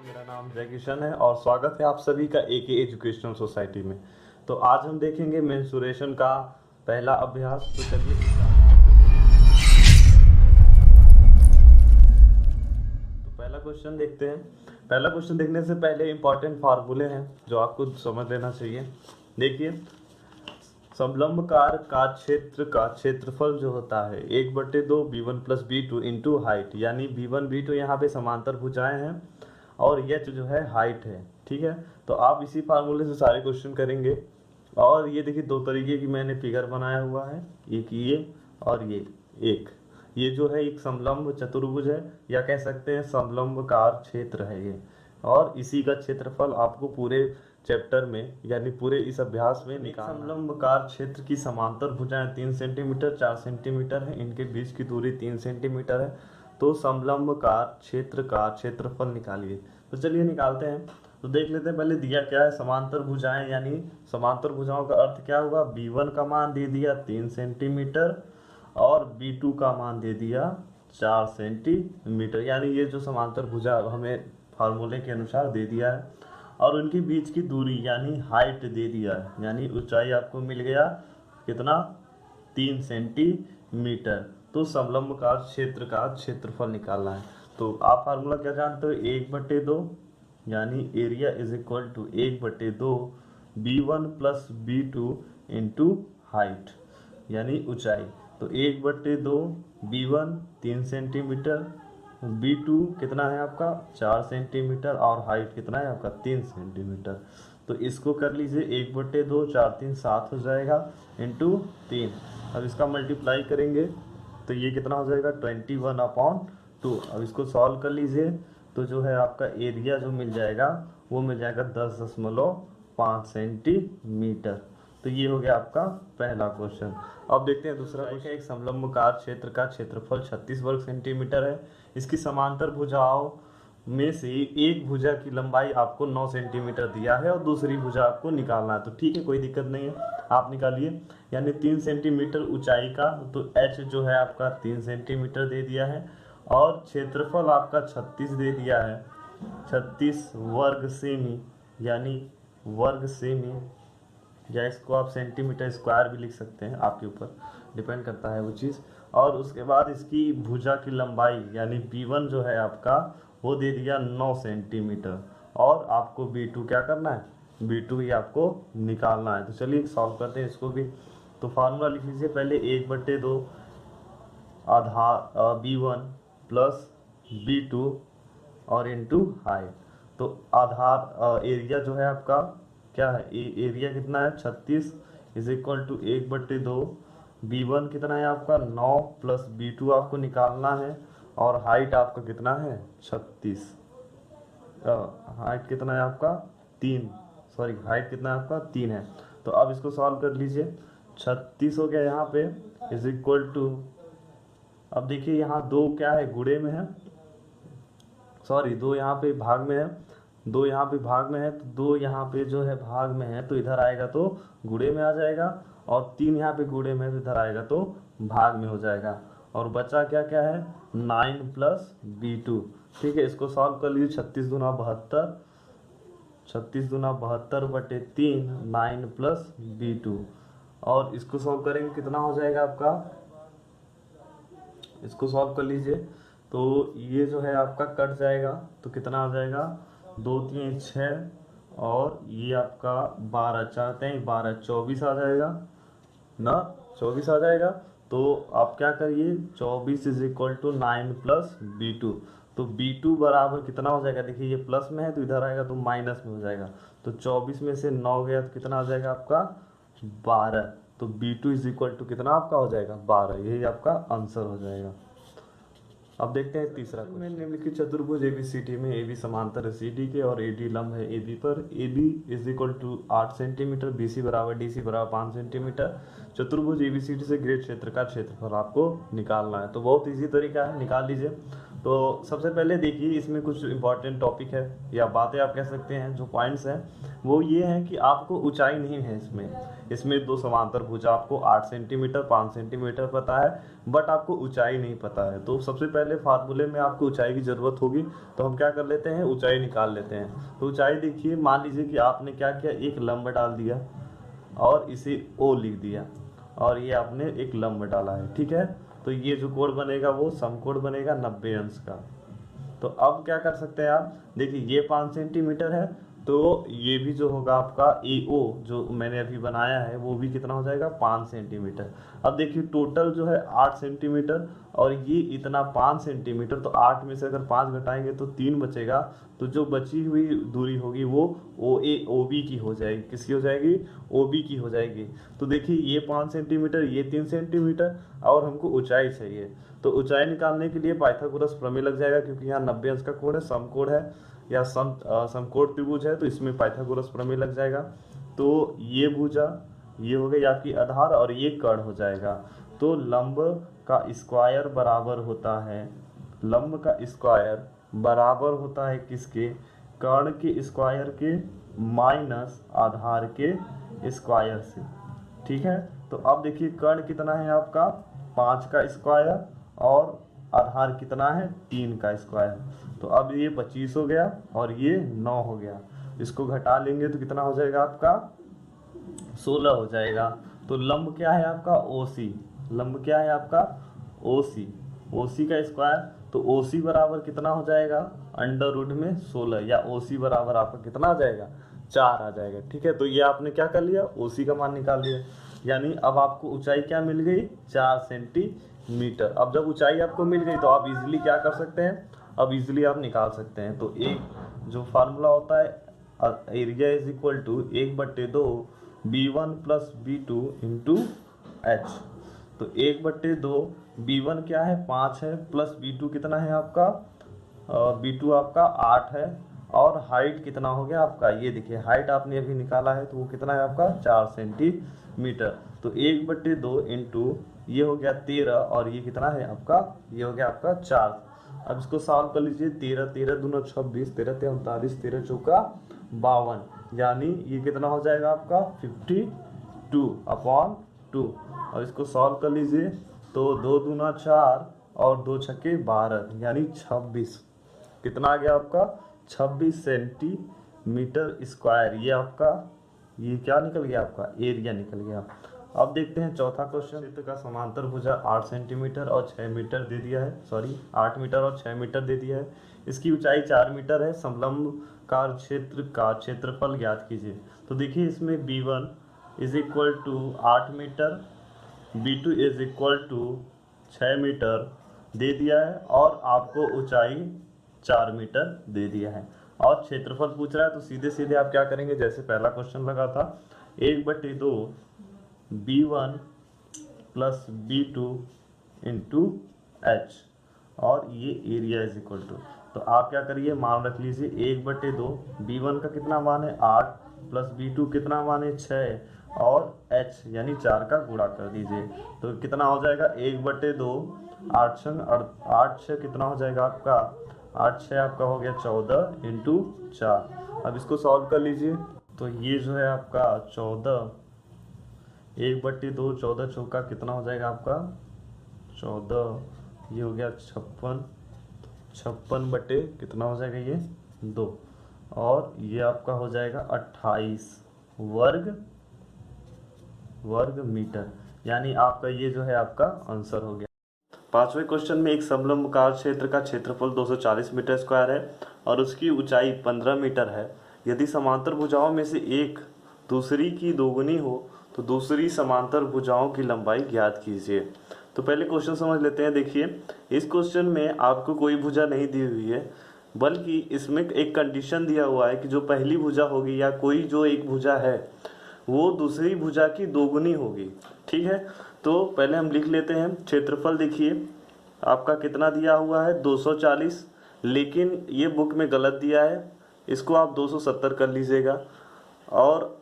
मेरा नाम जय किशन है और स्वागत है आप सभी का एके एजुकेशनल सोसाइटी में। तो आज हम देखेंगे मेंसुरेशन का पहला अभ्यास। तो चलिए तो पहला क्वेश्चन देखते हैं। पहला क्वेश्चन देखने से पहले इंपॉर्टेंट फार्मूले हैं जो आपको समझ लेना चाहिए। देखिए, समलंबकार का क्षेत्रफल जो होता है 1/2 b1 plus b2 into height, यानी b1 b2 यहाँ पे समांतर भुजाएं हैं और h जो है हाइट है। ठीक है, तो आप इसी फार्मूले से सारे क्वेश्चन करेंगे। और ये देखिए, दो तरीके की मैंने फिगर बनाया हुआ है, एक ये और ये जो है एक समलंब चतुर्भुज है, या कह सकते हैं समलंबकार क्षेत्र है ये। और इसी का क्षेत्रफल आपको पूरे चैप्टर में यानी पूरे इस अभ्यास में निकालना। समलंबकार क्षेत्र की समांतर भुजाएं 3 सेंटीमीटर 4 सेंटीमीटर है, इनके बीच की दूरी 3 सेंटीमीटर है। तो समलंबकार क्षेत्र का क्षेत्रफल निकालिए। तो चलिए निकालते हैं। तो देख लेते हैं, पहले दिया क्या है, समांतर भुजाएं, यानी समांतर भुजाओं का अर्थ क्या हुआ, b1 का मान दे दिया 3 सेंटीमीटर और b2 का मान दे दिया 4 सेंटीमीटर, यानी ये जो समांतर भुजा हमें फार्मूले के अनुसार दे दिया है। और उनके बीच की दूरी यानी हाइट दे दिया है, यानी ऊंचाई आपको मिल गया कितना, 3 सेंटीमीटर। तो समलंबकार क्षेत्र का क्षेत्रफल निकालना है। तो आप फार्मूला क्या जानते हो, 1/2 यानी area is equal to 1/2 b1 plus b2 into height, यानी ऊंचाई। तो 1/2 b1 3 सेंटीमीटर, b2 कितना है आपका 4 सेंटीमीटर और हाइट कितना है आपका 3 सेंटीमीटर। तो इसको कर लीजिए, 1/2 4 3 7 हो जाएगा इंटू 3। अब इसका मल्टीप्लाई करेंगे तो ये कितना हो जाएगा 21/2। अब इसको सॉल्व कर लीजिए तो जो है आपका एरिया जो मिल जाएगा वो मिल जाएगा 10.5 सेंटीमीटर। तो ये हो गया आपका पहला क्वेश्चन। अब देखते हैं दूसरा क्वेश्चन। एक समलंबकार क्षेत्र का क्षेत्रफल 36 वर्ग सेंटीमीटर है। इसकी समांतर भुजाओं में से एक भुजा की लंबाई आपको 9 सेंटीमीटर दिया है और दूसरी भुजा आपको निकालना है। तो ठीक है, कोई दिक्कत नहीं है, आप निकालिए। यानी 3 सेंटीमीटर ऊंचाई का, तो h जो है आपका 3 सेंटीमीटर दे दिया है और क्षेत्रफल आपका 36 दे दिया है, 36 वर्ग सेमी, यानी वर्ग सेमी, या इसको आप सेंटीमीटर स्क्वायर भी लिख सकते हैं, आपके ऊपर डिपेंड करता है वो चीज़। और उसके बाद इसकी भुजा की लंबाई यानी b1 जो है आपका वो दे दिया 9 सेंटीमीटर और आपको b2 क्या करना है, b2 ही आपको निकालना है। तो चलिए सॉल्व करते हैं इसको भी। तो फार्मूला लिख लीजिए पहले, 1/2 आधार b1 प्लस b2 और इंटू हाइट। तो आधार एरिया जो है आपका क्या है, एरिया कितना है 36 इज इक्वल टू 1/2 b1 कितना है आपका 9 प्लस b2 आपको निकालना है और हाइट आपका कितना है 36, हाइट कितना है आपका 3, सॉरी हाइट कितना है आपका 3 है। तो अब इसको सॉल्व कर लीजिए, 36 हो गया यहाँ पे इज इक्वल टू, अब देखिए यहाँ 2 क्या है गुणे में है, सॉरी 2 यहाँ पे भाग में है, 2 यहाँ पे भाग में है, तो 2 यहाँ पे जो है भाग में है तो इधर आएगा तो गुणे में आ जाएगा, और 3 यहाँ पे गुणे में है तो इधर आएगा तो भाग में हो जाएगा। और बचा क्या क्या है 9 प्लस b2। ठीक है, इसको सॉल्व कर लीजिए, 36 दूना 72, 36 दूना 72/3 9 प्लस b2। और इसको सॉल्व करेंगे कितना हो जाएगा आपका, इसको सॉल्व कर लीजिए तो ये जो है आपका कट जाएगा तो कितना आ जाएगा 2 3 6 और ये आपका 12 चाहते हैं 12 24 आ जाएगा ना, 24 आ जाएगा। तो आप क्या करिए 24 is equal to 9 plus b2। तो b2 बराबर कितना हो जाएगा, देखिए ये प्लस में है तो इधर आएगा तो माइनस में हो जाएगा। तो 24 में से 9 गया तो कितना आ जाएगा आपका 12। तो b2 इज इक्वल टू कितना आपका हो जाएगा 12, यही आपका आंसर हो जाएगा। अब देखते हैं तीसरा में, निम्नलिखित चतुर्भुज एबीसीडी में AB समांतर है CD के और AD लंब है AB पर। AB is equal to 8 centimetre, BC बराबर DC बराबर 5 सेंटीमीटर। चतुर्भुज ABCD से घिरे क्षेत्र का क्षेत्रफल आपको निकालना है। तो बहुत इजी तरीका है, निकाल लीजिए। तो सबसे पहले देखिए इसमें कुछ इंपॉर्टेंट टॉपिक है या बातें आप कह सकते हैं, जो पॉइंट्स हैं वो ये हैं कि आपको ऊंचाई नहीं है इसमें दो समांतर भुजा, आपको 8 सेंटीमीटर 5 सेंटीमीटर पता है, बट आपको ऊंचाई नहीं पता है। तो सबसे पहले फार्मूले में आपको ऊंचाई की ज़रूरत होगी, तो हम क्या कर लेते हैं, ऊंचाई निकाल लेते हैं। तो ऊंचाई देखिए, मान लीजिए कि आपने क्या किया, एक लंब डाल दिया और इसे ओ लिख दिया और ये आपने एक लंब डाला है, ठीक है। तो ये जो कोण बनेगा वो समकोण बनेगा 90 अंश का। तो अब क्या कर सकते हैं आप, देखिए ये 5 सेंटीमीटर है, तो ये भी जो होगा आपका AO जो मैंने अभी बनाया है वो भी कितना हो जाएगा, 5 सेंटीमीटर। अब देखिए टोटल जो है 8 सेंटीमीटर और ये इतना 5 सेंटीमीटर, तो 8 में से अगर 5 घटाएंगे तो 3 बचेगा। तो जो बची हुई दूरी होगी वो OA OB की हो जाएगी, किसकी हो जाएगी, OB की हो जाएगी। तो देखिए ये 5 सेंटीमीटर, ये 3 सेंटीमीटर और हमको ऊंचाई चाहिए। तो ऊंचाई निकालने के लिए पाइथागोरस प्रमेय लग जाएगा, क्योंकि यहाँ 90 अंश का कोण है, समकोण है या समकोण त्रिभुज है, तो इसमें पाइथागोरस प्रमेय लग जाएगा। तो ये भुजा, ये हो गई आपकी आधार और ये कर्ण हो जाएगा। तो लंब का स्क्वायर बराबर होता है, लंब का स्क्वायर बराबर होता है किसके, कर्ण के स्क्वायर के माइनस आधार के स्क्वायर से, ठीक है। तो अब देखिए कर्ण कितना है आपका, 5 का स्क्वायर और आधार कितना है, 3 का स्क्वायर। तो अब ये 25 हो गया और ये 9 हो गया, इसको घटा लेंगे तो कितना हो जाएगा आपका, 16 हो जाएगा। तो लंब क्या है आपका, OC, लंब क्या है आपका, OC, OC का स्क्वायर। तो OC बराबर कितना हो जाएगा, अंडर रूट में 16, या OC बराबर आपका कितना आ जाएगा, 4 आ जाएगा, ठीक है। तो ये आपने क्या कर लिया, OC का मान निकाल लिया, यानी अब आपको ऊंचाई क्या मिल गई, 4 सेंटीमीटर। अब जब ऊंचाई आपको मिल गई तो आप इजीली क्या कर सकते हैं, अब इजीली आप निकाल सकते हैं। तो एक जो फार्मूला होता है, area is equal to 1/2 B1 plus B2 into H। तो 1/2 B1 क्या है, 5 है, प्लस B2 कितना है आपका, B2 आपका 8 है, और हाइट कितना हो गया आपका, ये देखिए हाइट आपने अभी निकाला है तो वो कितना है आपका, 4 सेंटीमीटर। तो 1/2 इंटू ये हो गया 13 और ये कितना है आपका, ये हो गया आपका 4। अब इसको सॉल्व कर लीजिए, 13 13 दूना 26, 13 39, 13 चौका 52, यानी ये कितना हो जाएगा आपका 52/2। और इसको सॉल्व कर लीजिए तो 2 दूना 4 और 2 छक्के 12, यानी 26, कितना आ गया आपका, 26 सेंटीमीटर स्क्वायर। ये आपका, ये क्या निकल गया आपका, एरिया निकल गया। अब देखते हैं चौथा क्वेश्चन। क्षेत्र का समांतर भुजा 8 सेंटीमीटर और 6 मीटर दे दिया है, 8 मीटर और 6 मीटर दे दिया है। इसकी ऊंचाई 4 मीटर है। समलंब कार क्षेत्र का क्षेत्रफल ज्ञात कीजिए। तो देखिए इसमें B1 is equal to 8 metre, B2 is equal to 6 metre दे दिया है और आपको ऊंचाई 4 मीटर दे दिया है और क्षेत्रफल पूछ रहा है। तो सीधे सीधे आप क्या करेंगे, जैसे पहला क्वेश्चन लगा था, 1/2 B1 plus B2 into H और ये एरिया इज इक्वल टू, तो आप क्या करिए, मान रख लीजिए 1/2 B1 का कितना मान है 8 प्लस B2 कितना मान है 6 और H यानी 4 का गुणा कर दीजिए। तो कितना हो जाएगा 1/2, 8 6 कितना हो जाएगा आपका, 8 6 आपका हो गया 14 इंटू 4। अब इसको सॉल्व कर लीजिए तो ये जो है आपका 14, 1/2 14 चौका कितना हो जाएगा आपका 14, ये हो गया 56, 56 बटे कितना हो जाएगा ये 2 और ये आपका हो जाएगा 28 वर्ग मीटर, यानी आपका ये जो है आपका आंसर हो गया। पांचवें क्वेश्चन में एक समलंब कार क्षेत्र का क्षेत्रफल 240 मीटर स्क्वायर है और उसकी ऊंचाई 15 मीटर है। यदि समांतर भुजाओं में से एक दूसरी की दोगुनी हो तो दूसरी समांतर भुजाओं की लंबाई ज्ञात कीजिए। तो पहले क्वेश्चन समझ लेते हैं। देखिए इस क्वेश्चन में आपको कोई भुजा नहीं दी हुई है, बल्कि इसमें एक कंडीशन दिया हुआ है कि जो पहली भुजा होगी या कोई जो एक भुजा है वो दूसरी भुजा की दोगुनी होगी, ठीक है। तो पहले हम लिख लेते हैं क्षेत्रफल। देखिए आपका कितना दिया हुआ है 240, लेकिन ये बुक में गलत दिया है, इसको आप 270 कर लीजिएगा। और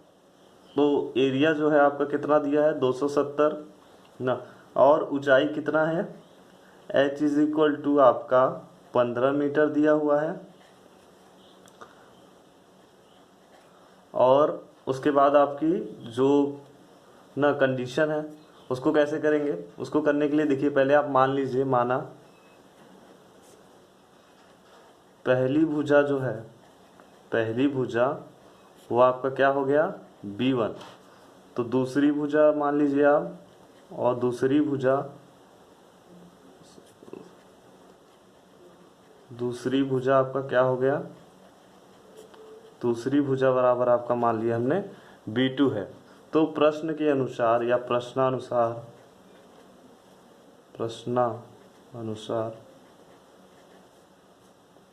तो एरिया जो है आपका कितना दिया है 270 ना, और ऊंचाई कितना है H इज इक्वल टू आपका 15 मीटर दिया हुआ है। और उसके बाद आपकी जो ना कंडीशन है उसको कैसे करेंगे, उसको करने के लिए देखिए पहले आप मान लीजिए, माना पहली भुजा जो है, पहली भुजा वो आपका क्या हो गया B1। तो दूसरी भुजा मान लीजिए आप, और दूसरी भुजा आपका क्या हो गया, दूसरी भुजा बराबर आपका मान लिया हमने B2 है। तो प्रश्न के अनुसार या प्रश्नानुसार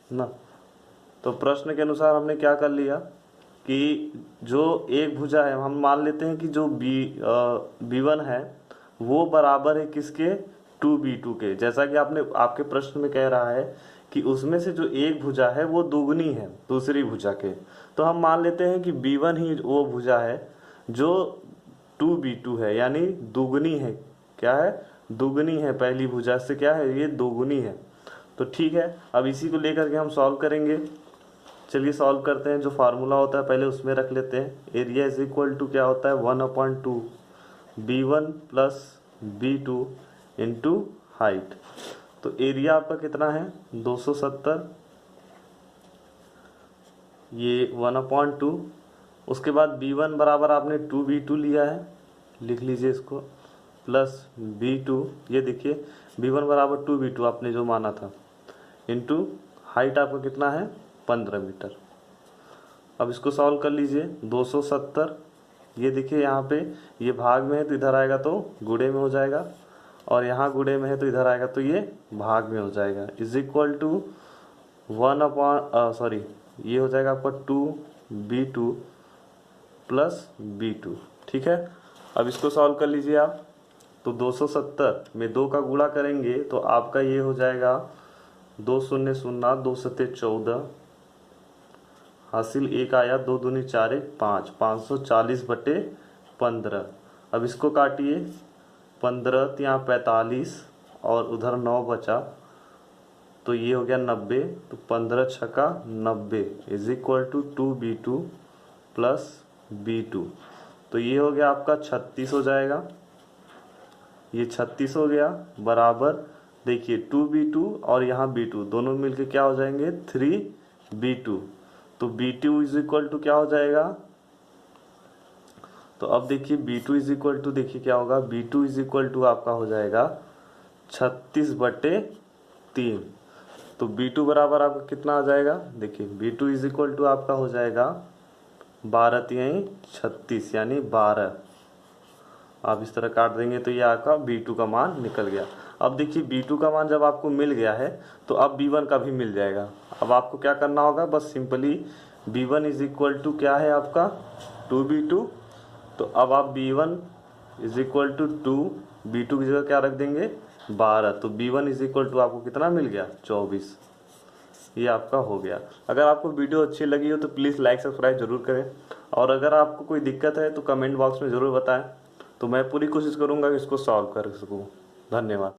ना, तो प्रश्न के अनुसार हमने क्या कर लिया कि जो एक भुजा है हम मान लेते हैं कि जो B1 है वो बराबर है किसके, 2B2 के। जैसा कि आपके प्रश्न में कह रहा है कि उसमें से जो एक भुजा है वो दुगनी है दूसरी भुजा के, तो हम मान लेते हैं कि B1 ही वो भुजा है जो 2B2 है, यानी दुगनी है। क्या है, दुगनी है, पहली भुजा से क्या है, ये दोगुनी है। तो ठीक है, अब इसी को लेकर के हम सॉल्व करेंगे। चलिए सॉल्व करते हैं। जो फार्मूला होता है पहले उसमें रख लेते हैं। एरिया इज इक्वल टू क्या होता है, 1/2 B1 plus B2 into height. तो एरिया आपका कितना है 270, ये 1/2। उसके बाद B1 बराबर आपने 2B2 लिया है, लिख लीजिए इसको, प्लस B2, ये देखिए B1 बराबर 2B2 आपने जो माना था, इंटू हाइट आपका कितना है 15 मीटर। अब इसको सॉल्व कर लीजिए। 270, ये देखिए यहाँ पे ये भाग में है तो इधर आएगा तो गुणे में हो जाएगा, और यहाँ गुणे में है तो इधर आएगा तो ये भाग में हो जाएगा। इज इक्वल टू ये हो जाएगा आपका 2B2 प्लस B2। ठीक है, अब इसको सॉल्व कर लीजिए आप। तो 270 में 2 का गुणा करेंगे तो आपका ये हो जाएगा 2 शून्य 0, 2 सत्ते 14, हासिल 1 आया, 2 दूनी 4 1 5, 540/15। अब इसको काटिए, 15 यहाँ 45 और उधर 9 बचा तो ये हो गया 90। तो 15 छक्का 90 is equal to 2B2 plus B2। तो ये हो गया आपका 36 हो जाएगा, ये 36 हो गया बराबर, देखिए 2B2 और यहाँ B2 दोनों मिलके क्या हो जाएंगे 3B2। तो B2 इज इक्वल टू क्या हो जाएगा, तो अब देखिए B2 इज इक्वल टू, देखिए क्या होगा, B2 इज इक्वल टू आपका हो जाएगा 36/3। तो B2 बराबर आपका कितना आ जाएगा, देखिए B2 इज इक्वल टू आपका हो जाएगा 12×3 36 यानी 12। आप इस तरह काट देंगे तो ये आपका B2 का मान निकल गया। अब देखिए B2 का मान जब आपको मिल गया है तो अब B1 का भी मिल जाएगा। अब आपको क्या करना होगा, बस simply B1 is equal to क्या है आपका 2B2। तो अब आप B1 is equal to 2, B2 की जगह क्या रख देंगे 12। तो B1 इज इक्वल टू आपको कितना मिल गया 24। ये आपका हो गया। अगर आपको वीडियो अच्छी लगी हो तो प्लीज़ लाइक सब्सक्राइब जरूर करें, और अगर आपको कोई दिक्कत है तो कमेंट बॉक्स में ज़रूर बताएं, तो मैं पूरी कोशिश करूँगा कि इसको सॉल्व कर सकूँ। धन्यवाद।